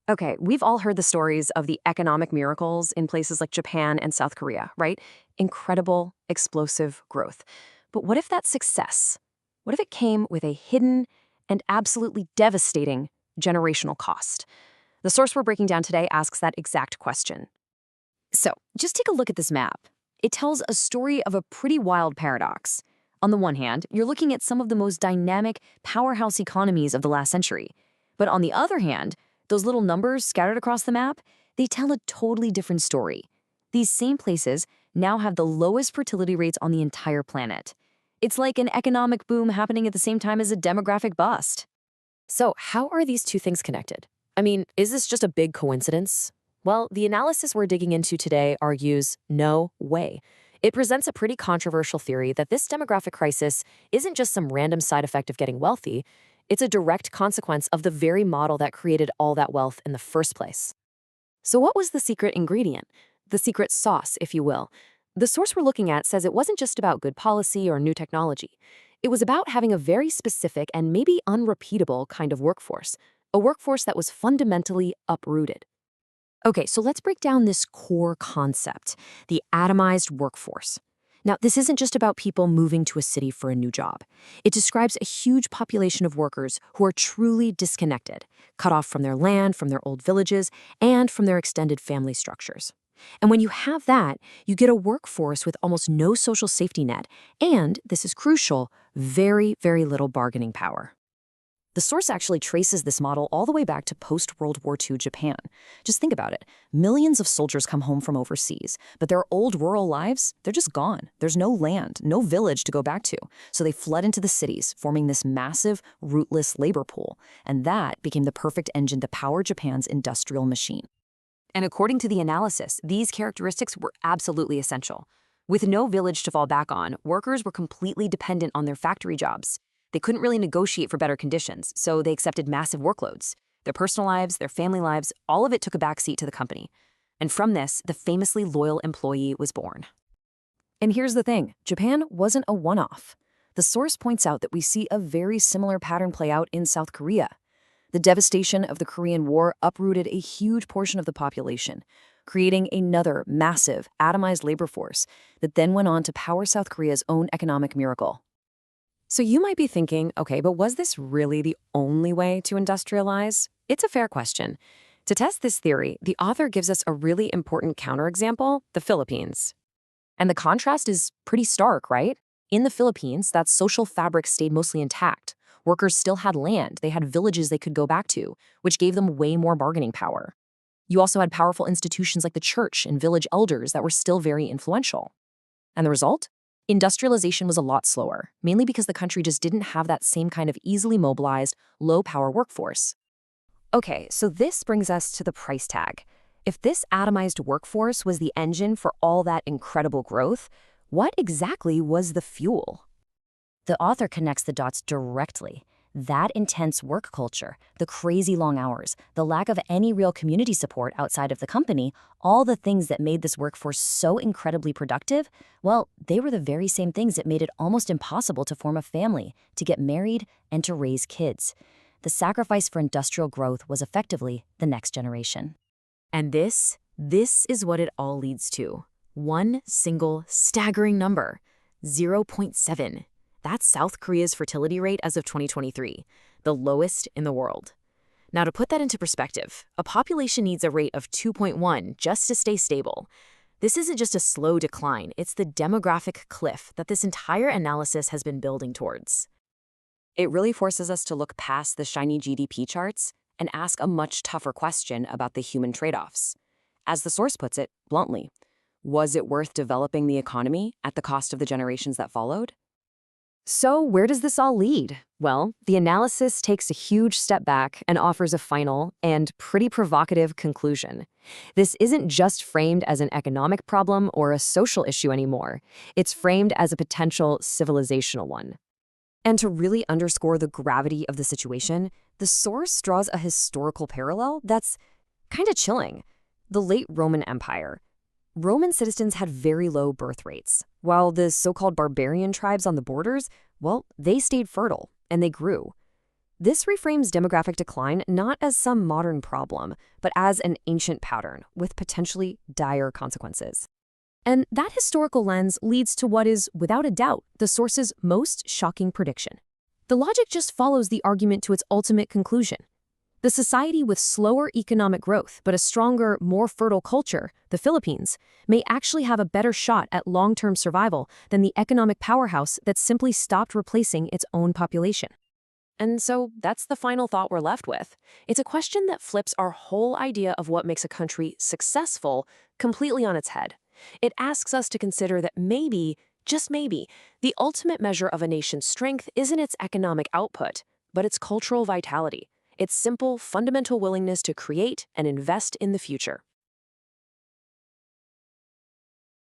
Okay, we've all heard the stories of the economic miracles in places like Japan and South Korea, right? Incredible, explosive growth. But what if that success? What if it came with a hidden and absolutely devastating generational cost? The source we're breaking down today asks that exact question. So, just take a look at this map. It tells a story of a pretty wild paradox. On the one hand, you're looking at some of the most dynamic, powerhouse economies of the last century. But on the other hand, those little numbers scattered across the map, they tell a totally different story. These same places now have the lowest fertility rates on the entire planet. It's like an economic boom happening at the same time as a demographic bust. So, how are these two things connected? I mean, is this just a big coincidence? Well, the analysis we're digging into today argues no way. It presents a pretty controversial theory that this demographic crisis isn't just some random side effect of getting wealthy, it's a direct consequence of the very model that created all that wealth in the first place. So what was the secret ingredient? The secret sauce, if you will. The source we're looking at says it wasn't just about good policy or new technology. It was about having a very specific and maybe unrepeatable kind of workforce, a workforce that was fundamentally uprooted. Okay, so let's break down this core concept, the atomized workforce. Now, this isn't just about people moving to a city for a new job. It describes a huge population of workers who are truly disconnected, cut off from their land, from their old villages, and from their extended family structures. And when you have that, you get a workforce with almost no social safety net, and, this is crucial, very, very little bargaining power. The source actually traces this model all the way back to post-World War II Japan. Just think about it. Millions of soldiers come home from overseas, but their old rural lives, they're just gone. There's no land, no village to go back to. So they flood into the cities, forming this massive, rootless labor pool. And that became the perfect engine to power Japan's industrial machine. And according to the analysis, these characteristics were absolutely essential. With no village to fall back on, workers were completely dependent on their factory jobs. They couldn't really negotiate for better conditions, so they accepted massive workloads. Their personal lives, their family lives, all of it took a backseat to the company. And from this, the famously loyal employee was born. And here's the thing, Japan wasn't a one-off. The source points out that we see a very similar pattern play out in South Korea. The devastation of the Korean War uprooted a huge portion of the population, creating another massive, atomized labor force that then went on to power South Korea's own economic miracle. So you might be thinking, okay, but was this really the only way to industrialize? It's a fair question. To test this theory, the author gives us a really important counterexample, the Philippines. And the contrast is pretty stark, right? In the Philippines, that social fabric stayed mostly intact. Workers still had land, they had villages they could go back to, which gave them way more bargaining power. You also had powerful institutions like the church and village elders that were still very influential. And the result? Industrialization was a lot slower, mainly because the country just didn't have that same kind of easily mobilized, low-power workforce. Okay, so this brings us to the price tag. If this atomized workforce was the engine for all that incredible growth, what exactly was the fuel? The author connects the dots directly. That intense work culture, the crazy long hours, the lack of any real community support outside of the company, all the things that made this workforce so incredibly productive, well, they were the very same things that made it almost impossible to form a family, to get married, and to raise kids. The sacrifice for industrial growth was effectively the next generation. And this is what it all leads to. One single staggering number, 0.7. That's South Korea's fertility rate as of 2023, the lowest in the world. Now, to put that into perspective, a population needs a rate of 2.1 just to stay stable. This isn't just a slow decline, it's the demographic cliff that this entire analysis has been building towards. It really forces us to look past the shiny GDP charts and ask a much tougher question about the human trade-offs. As the source puts it, bluntly, was it worth developing the economy at the cost of the generations that followed? So where does this all lead? Well, the analysis takes a huge step back and offers a final and pretty provocative conclusion. This isn't just framed as an economic problem or a social issue anymore. It's framed as a potential civilizational one. And to really underscore the gravity of the situation, the source draws a historical parallel that's kind of chilling. The late Roman Empire. Roman citizens had very low birth rates, while the so-called barbarian tribes on the borders, well, they stayed fertile, and they grew. This reframes demographic decline not as some modern problem, but as an ancient pattern with potentially dire consequences. And that historical lens leads to what is, without a doubt, the source's most shocking prediction. The logic just follows the argument to its ultimate conclusion. The society with slower economic growth but a stronger, more fertile culture, the Philippines, may actually have a better shot at long-term survival than the economic powerhouse that simply stopped replacing its own population. And so that's the final thought we're left with. It's a question that flips our whole idea of what makes a country successful completely on its head. It asks us to consider that maybe, just maybe, the ultimate measure of a nation's strength isn't its economic output, but its cultural vitality. Its simple, fundamental willingness to create and invest in the future.